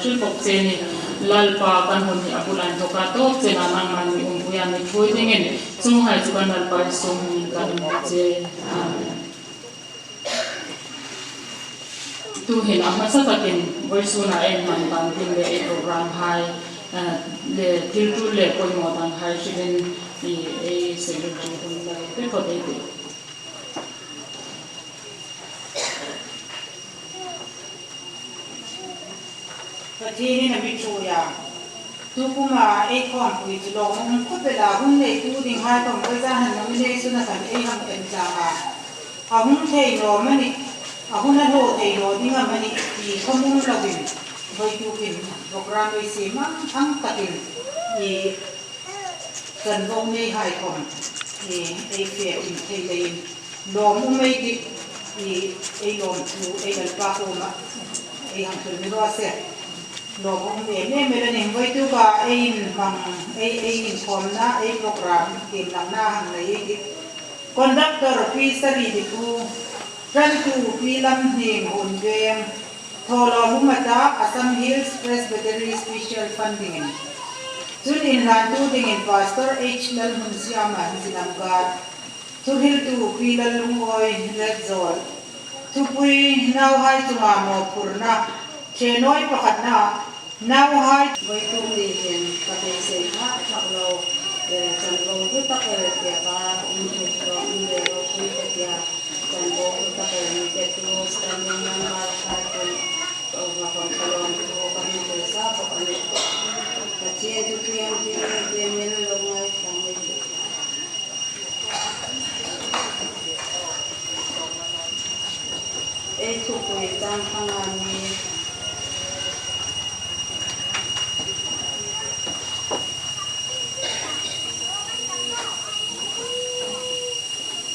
thui pok cheni lalpa kan honi abulan thoka to chena nang mani umpuya ni thui dingin chung hai chu kan lalpa sum kan che tu hin amma sa takin voisuna en man ban tin le program hai le tiltu le koi mo dan hai shigen ni e secretary hun la pe ko de Patini na bichuya tu kuma e khom pui chu lo mong ku pe la hun le tu ding hai tom ko za han no ne su na san e ham en cha a hun thei lo mani a hun na lo thei lo ding a mani ti khomung lo bin voi tu kin program oi se ma ang takin e kan bo nei hai khom e fe in thei le in lo mu mai di e lo tu e dal pa ko ma e ham tu ni ro se lo bong de ne me la ning voi tu ba ein mang in khom na program kim lang na hang nei di conductor fi sari di tu ran tu fi lam hing hun gem tholo humata Assam Hills Presbytery Special Funding tun in la tu ding in pastor H lal munsiama hinamgat tu hil tu fi lal luoi red zone tu pui now hai tu ma mo purna chenoi pakhat na now hai voi tu li hen ka te se ha chaklo de chanlo ku ta ke te ba un tu ro un de ro ku te ya chanlo ku ta ke ni te tu standing na ma ha ku o ma kon kalon ku ka ni te sa pa ka ni ka che tu kian ti te me lo ngai ka ni e tu ku tan hanga ni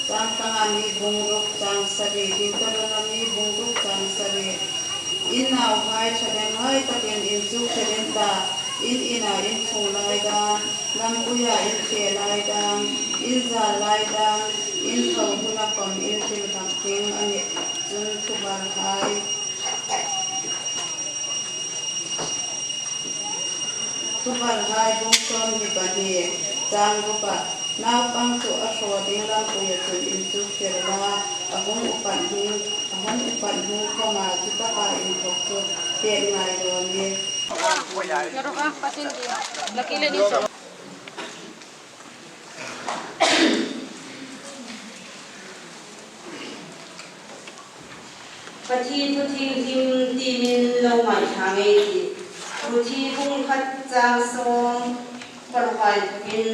Tangani bungruk tang sari dintaranami bungruk tang sari inau hai chadeng hai taken inju chadeng ta ina in chulai da lam uya in khelai da in za lai da in thau huna kom in til thak ting ani chun thubar hai bungson ni bani chang rupa now pang to a show ding lam ko ya to into kerala ahong upan hu kama kita ka in to te ngai ro ni Pero pasin dia lakile ni so Pati tu ting him ti min lo mai thangai ti tu thi bung khat chang song parwai min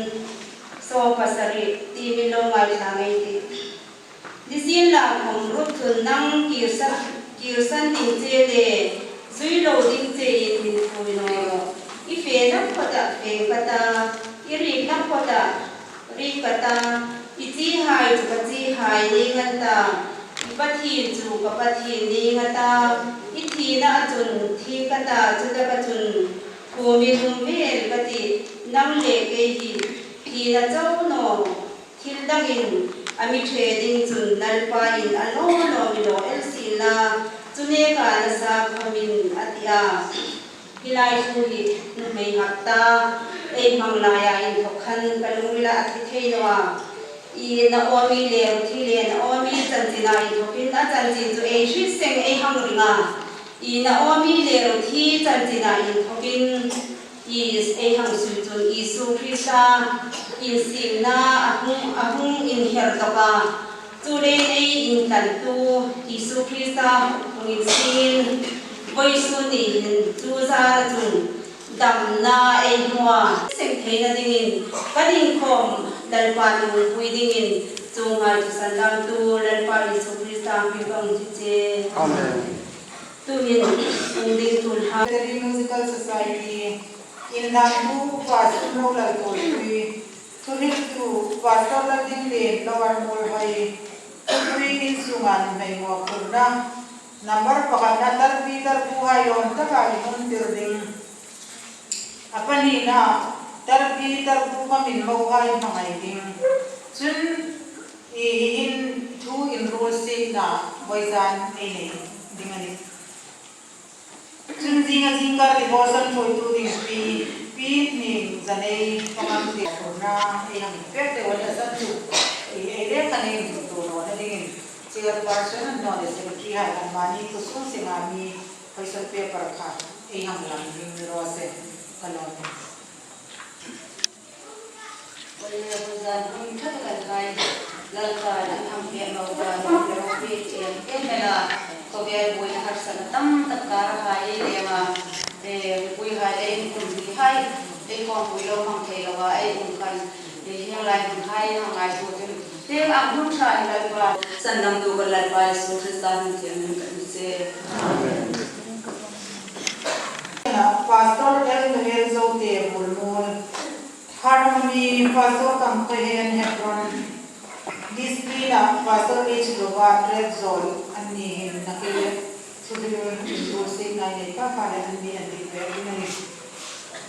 so pasari ti min lo mai thangai ti disin la khom rup thun nang kirsan ding che le zui lo ding che in min pui no I fe na phota fe kata I ri na phota ri kata I chi hai chu ka chi hai ni ngata Pati chu ka pati ni ngata I thi na chun thi kata chu ka chun ko mi hum vel pati nang le ke hi thi na chau no thil dangin ami trading chun nalpa in alo no mi lo lc na chune ka na sa khamin atia hilai chuli nu mei hakta ei mangla ya in thokhan kalungila athi theinowa I na omi le thi le na omi chanchina I thokin na chanchin chu ei hri seng ei hangringa I na omi le ro thi chanchina I thokin is ei hang su chun Isu Krista in simna ahung in her toka chule nei in tan tu Isu Krista in sin voisu ni chu za chun damna ei hua seng theina dingin kading khom dalpa nu puidingin chungai sanlam tu dalpa Isu Krista pingong chiche Amen. tu min unding tul ha Musical Society in Lambu Pastor Nola Tolui to him to Pastor Ladin Lane Lower Mulhai to bring in Suman Nemo Kurna number Pakana Tarpiter Puhayon Takalimun Building Apanina Tarpiter Pukamin Mohai Mahaiting Sun in two in Rosi na Boyzan Ene Dingani Sunzi jing ka ti bosan foi tu ding pi ni zanei pamam ti na e ham pe te wala sa tu e le ka ne tu no na ding chair person no le secretary ha kan mani ku sung se ma mi paisa paper kha e ham lam ding ro se kalon Oleh buzan untuk kalai lalka dan hampir mau dan beropi yang kemela kau biar boleh harus tam takar hai lema kui hai pun hai kau kui lo mang kai lo hai bukan yang lain hai yang lain tu tem agun sai lalka sanam tu lalka sudah yang se pastor el mel zo te bulmul harmony pastor kam khen hebron discipline pastor h lova red zone ani nakile sudiru sing nai ne ka pare ani ani pe ni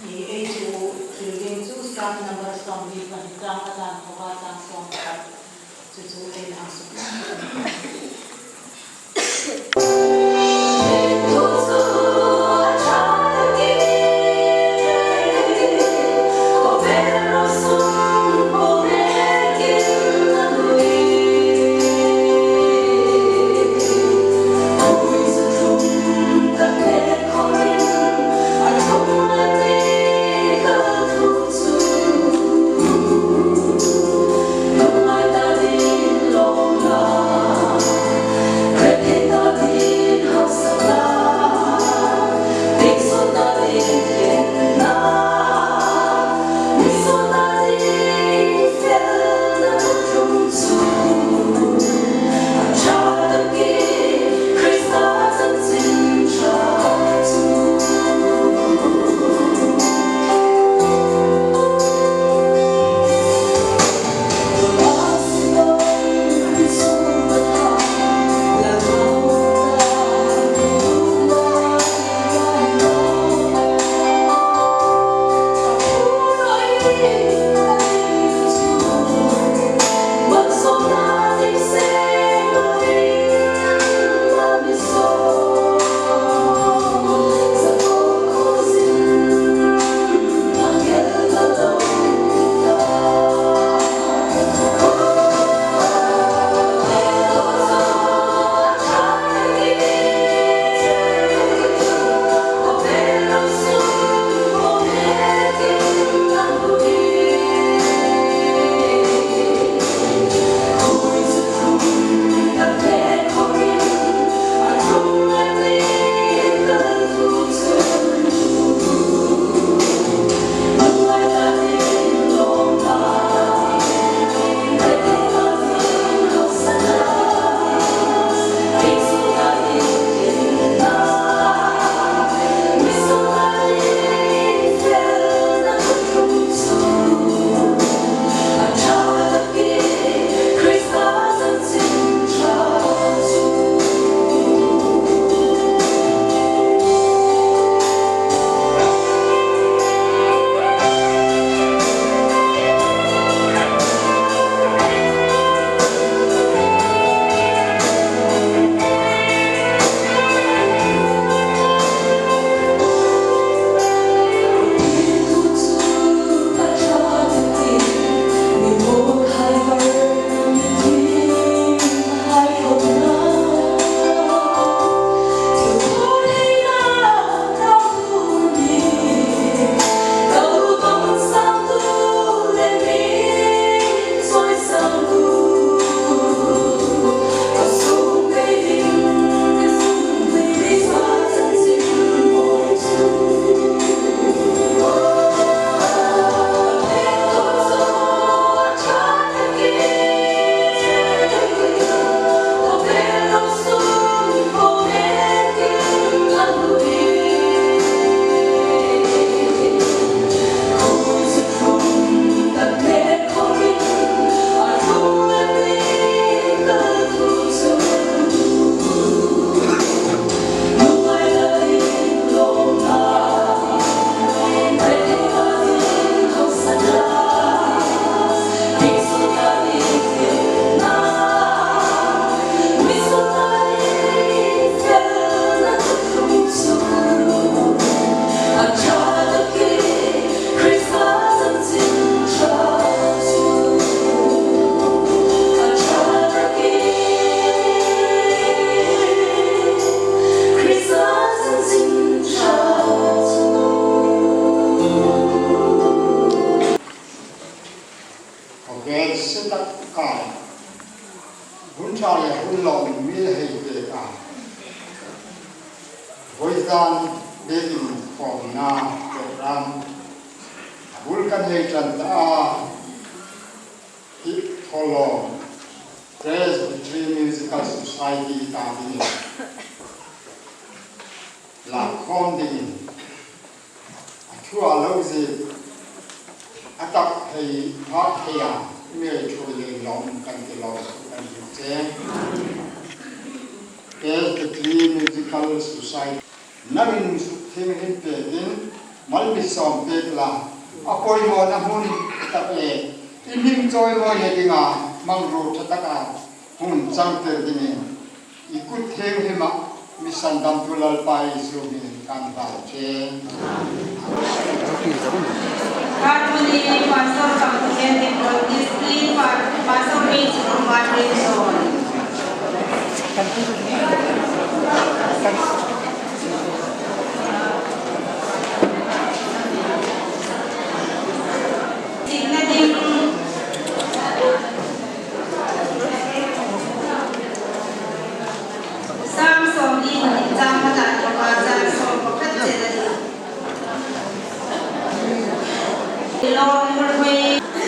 ni h o children chu staff number song ni kan tang adan thoka tang song ka chu chu en asu Ayan Being for na program Vulkan Hejran Ta Hip Follow Presbytery Musical Society Tani La Conding Atua Lozi Atak Hay Park Haya Mary Chuli Long Kantilong Kantilong Presbytery Musical Society Namin Sukhim Hinpegin Malmisom Pekla Apoy mo na hun tape Ilim joy mo yedinga Mangro tataka hun jangter dini Ikut hem hema Misandam tulal pai subi kanta che Harmony Pastor Kampujen di Discipline Pastor Page Romadri Zone.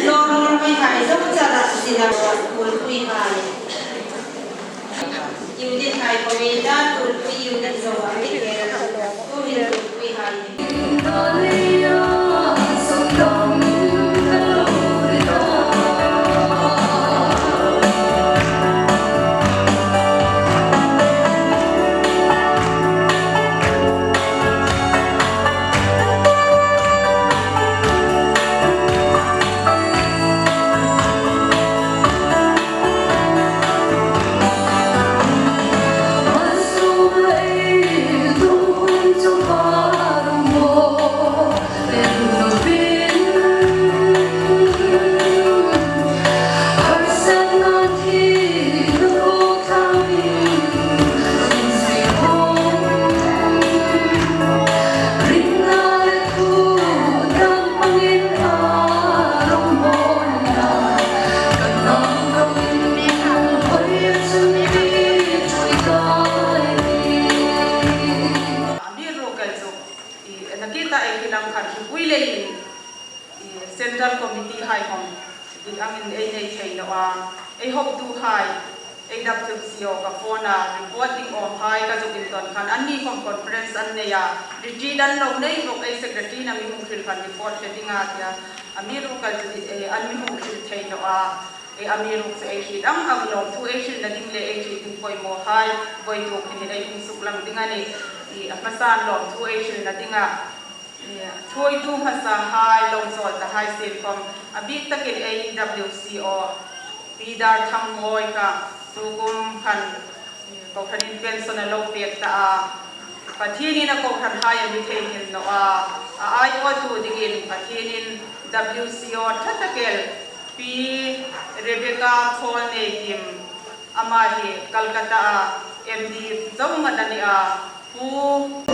Lorong hai dok cara silang kulpui hai. Yudin hai pemeda kulpui yudin soal ini tu kulpui hai. Central Committee High Home, the Amin A hope to high, AWCO, Kafona, reporting on high Kazukinton, Kan, Anni from conference and Naya, Rigid and Lonay, a secretary, Namihukil can report heading out here, Amiru Kazi, Anmihukil Tainoa, Amiru Asian, Amlo, 2 Asian, the Dingle Asian, Boy more high, Boy to in the Suklam Dingani, the Masan, 2 Asian, the Dinga. Troy tu hasa high low salt the high state from a bit takin AWCO Pidar Tam Hoika Sugum Kan Kokanin Benson a low pet Patinin a Kokan high and no I ought to begin Patinin WCO Tatakel P Rebecca Thorne Kim Amahi Calcutta MD Zaumadania who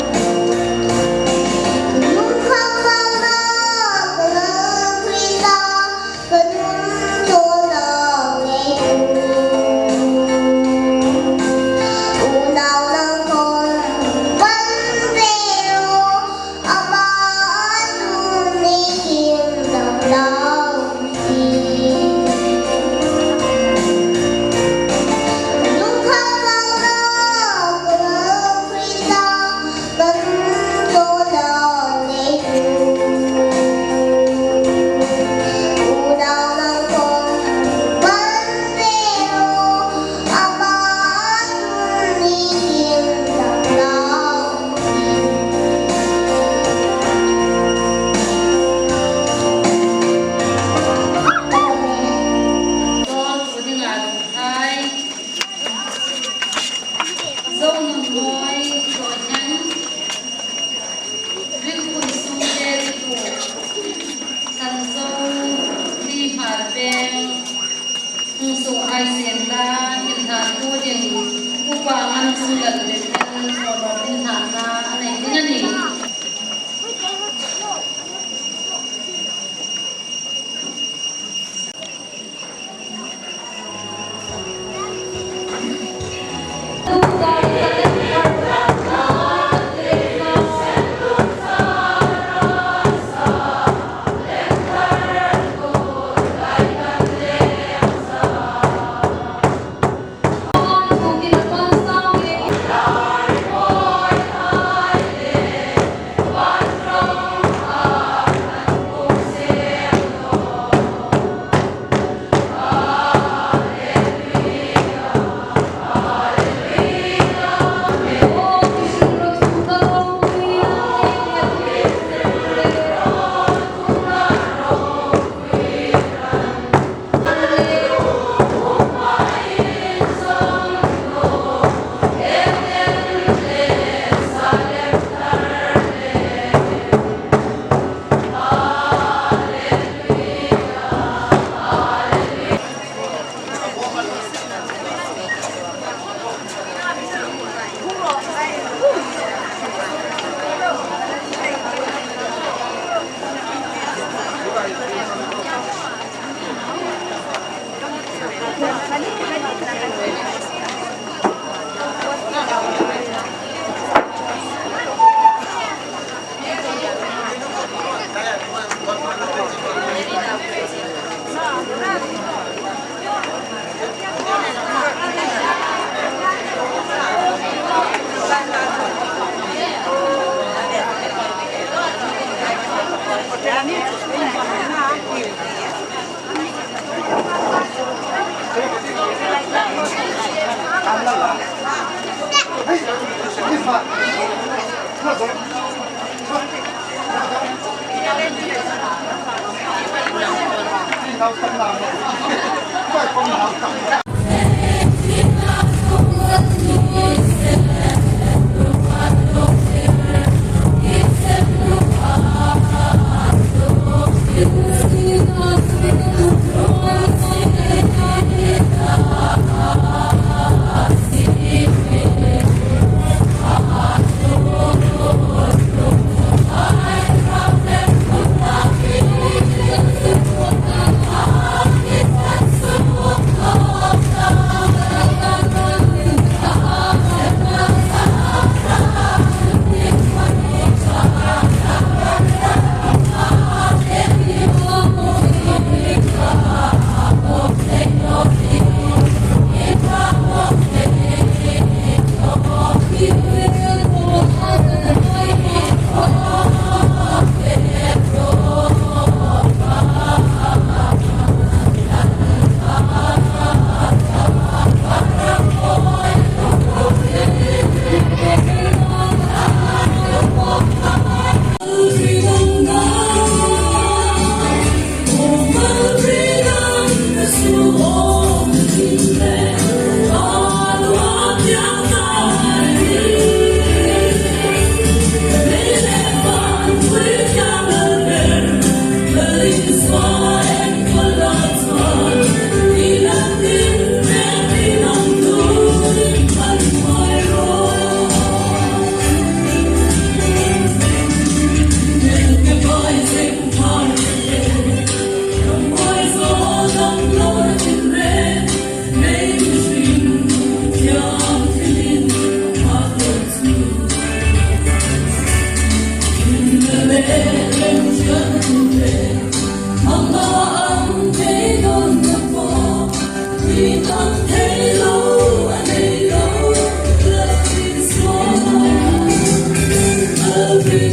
Hãy Thank you.